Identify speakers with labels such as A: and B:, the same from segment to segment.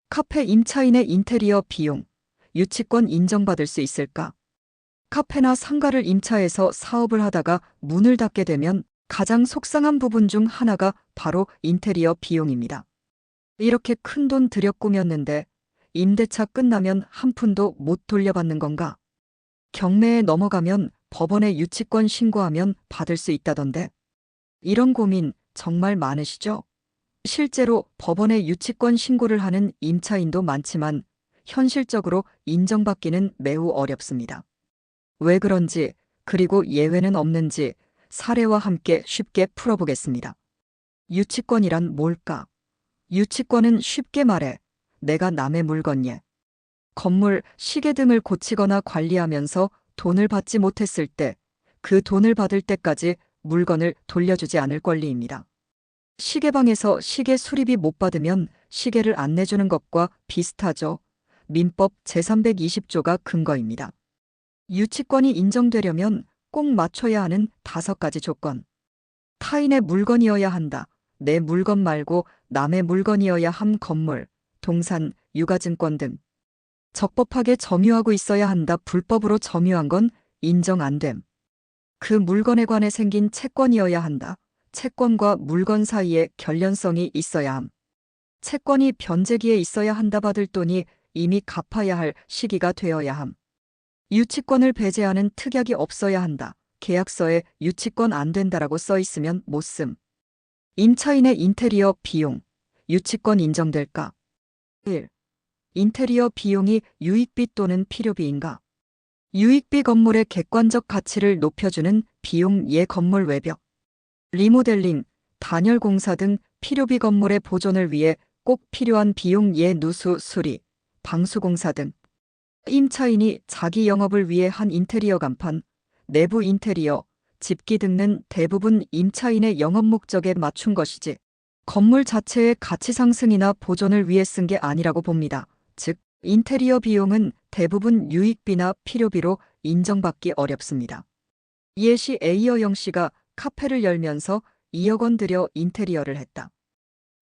A: 카페 임차인의 인테리어 비용, 유치권 인정받을 수 있을까? 카페나 상가를 임차해서 사업을 하다가 문을 닫게 되면 가장 속상한 부분 중 하나가 바로 인테리어 비용입니다. 이렇게 큰돈 들여 꾸몄는데 임대차 끝나면 한 푼도 못 돌려받는 건가? 경매에 넘어가면 법원에 유치권 신고하면 받을 수 있다던데. 이런 고민 정말 많으시죠? 실제로 법원에 유치권 신고를 하는 임차인도 많지만 현실적으로 인정받기는 매우 어렵습니다. 왜 그런지, 그리고 예외는 없는지 사례와 함께 쉽게 풀어보겠습니다. 유치권이란 뭘까? 유치권은 쉽게 말해 내가 남의 물건 건물, 시계 등을 고치거나 관리하면서 돈을 받지 못했을 때 그 돈을 받을 때까지 물건을 돌려주지 않을 권리입니다. 시계방에서 시계 수리비 못 받으면 시계를 안 내주는 것과 비슷하죠. 민법 제320조가 근거입니다. 유치권이 인정되려면 꼭 맞춰야 하는 5가지 조건. 타인의 물건이어야 한다. 내 물건 말고 남의 물건이어야 함 건물, 동산, 유가증권 등. 적법하게 점유하고 있어야 한다. 불법으로 점유한 건 인정 안 됨. 그 물건에 관해 생긴 채권이어야 한다. 채권과 물건 사이에 결련성이 있어야 함. 채권이 변제기에 있어야 한다. 받을 돈이 이미 갚아야 할 시기가 되어야 함. 유치권을 배제하는 특약이 없어야 한다. 계약서에 유치권 안 된다라고 써 있으면 못 씀. 임차인의 인테리어 비용, 유치권 인정될까? 1. 인테리어 비용이 유익비 또는 필요비인가? 유익비 건물의 객관적 가치를 높여주는 비용 건물 외벽, 리모델링, 단열 공사 등 필요비 건물의 보존을 위해 꼭 필요한 비용 누수, 수리, 방수 공사 등. 임차인이 자기 영업을 위해 한 인테리어 간판, 내부 인테리어, 집기 등은 대부분 임차인의 영업 목적에 맞춘 것이지 건물 자체의 가치 상승이나 보존을 위해 쓴 게 아니라고 봅니다. 즉, 인테리어 비용은 대부분 유익비나 필요비로 인정받기 어렵습니다. 이해시 A여 씨가 카페를 열면서 2억 원 들여 인테리어를 했다.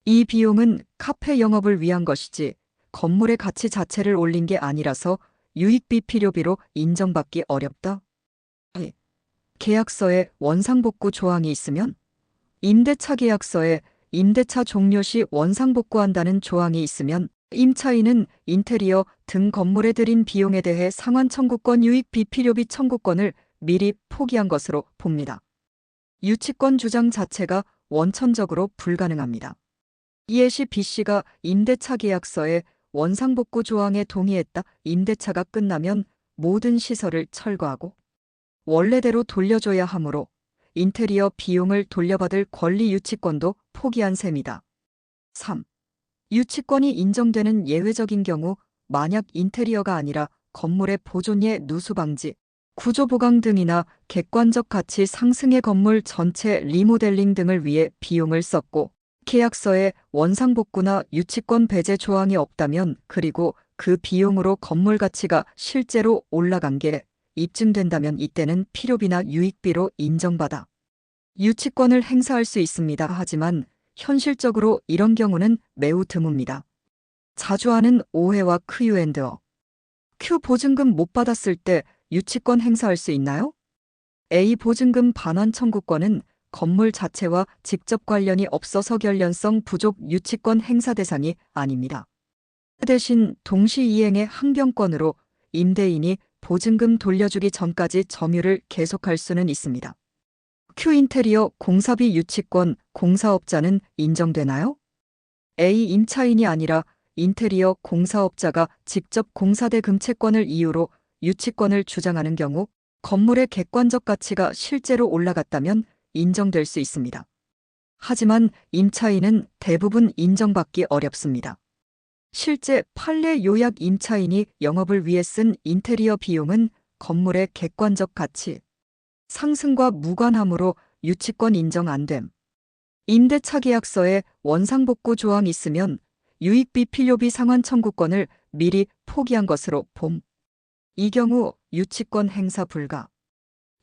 A: 이 비용은 카페 영업을 위한 것이지 건물의 가치 자체를 올린 게 아니라서 유익비 필요비로 인정받기 어렵다. 계약서에 원상복구 조항이 있으면 임대차 계약서에 임대차 종료 시 원상복구한다는 조항이 있으면 임차인은 인테리어 등 건물에 들인 비용에 대해 상환 청구권 유익비 필요비 청구권을 미리 포기한 것으로 봅니다. 유치권 주장 자체가 원천적으로 불가능합니다. 이해시 B씨가 임대차 계약서에 원상복구 조항에 동의했다. 임대차가 끝나면 모든 시설을 철거하고 원래대로 돌려줘야 하므로 인테리어 비용을 돌려받을 권리 유치권도 포기한 셈이다. 3. 유치권이 인정되는 예외적인 경우 만약 인테리어가 아니라 건물의 보존예 누수 방지, 구조 보강 등이나 객관적 가치 상승의 건물 전체 리모델링 등을 위해 비용을 썼고 계약서에 원상복구나 유치권 배제 조항이 없다면 그리고 그 비용으로 건물 가치가 실제로 올라간 게 입증된다면 이때는 필요비나 유익비로 인정받아 유치권을 행사할 수 있습니다. 하지만 현실적으로 이런 경우는 매우 드뭅니다. 자주 하는 오해와 Q&A. Q 보증금 못 받았을 때 유치권 행사할 수 있나요? A 보증금 반환 청구권은 건물 자체와 직접 관련이 없어서 결련성 부족 유치권 행사 대상이 아닙니다. 대신 동시이행의 항변권으로 임대인이 보증금 돌려주기 전까지 점유를 계속할 수는 있습니다. Q 인테리어 공사비 유치권 공사업자는 인정되나요? A 임차인이 아니라 인테리어 공사업자가 직접 공사대금 채권을 이유로 유치권을 주장하는 경우 건물의 객관적 가치가 실제로 올라갔다면 인정될 수 있습니다. 하지만 임차인은 대부분 인정받기 어렵습니다. 실제 판례 요약 임차인이 영업을 위해 쓴 인테리어 비용은 건물의 객관적 가치 상승과 무관하므로 유치권 인정 안 됨. 임대차 계약서에 원상복구 조항 있으면 유익비 필요비 상환 청구권을 미리 포기한 것으로 봄. 이 경우 유치권 행사 불가.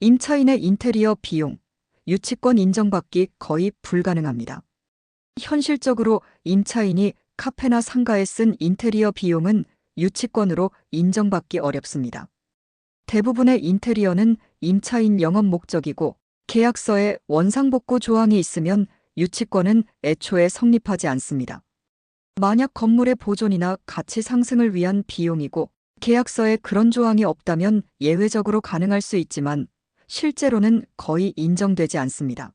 A: 임차인의 인테리어 비용, 유치권 인정받기 거의 불가능합니다. 현실적으로 임차인이 카페나 상가에 쓴 인테리어 비용은 유치권으로 인정받기 어렵습니다. 대부분의 인테리어는 임차인 영업 목적이고 계약서에 원상복구 조항이 있으면 유치권은 애초에 성립하지 않습니다. 만약 건물의 보존이나 가치 상승을 위한 비용이고 계약서에 그런 조항이 없다면 예외적으로 가능할 수 있지만 실제로는 거의 인정되지 않습니다.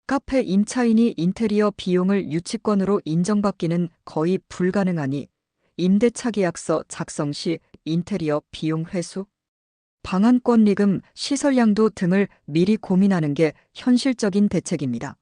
A: 카페 임차인이 인테리어 비용을 유치권으로 인정받기는 거의 불가능하니 임대차 계약서 작성 시 인테리어 비용 회수, 방한권 리금, 시설양도 등을 미리 고민하는 게 현실적인 대책입니다.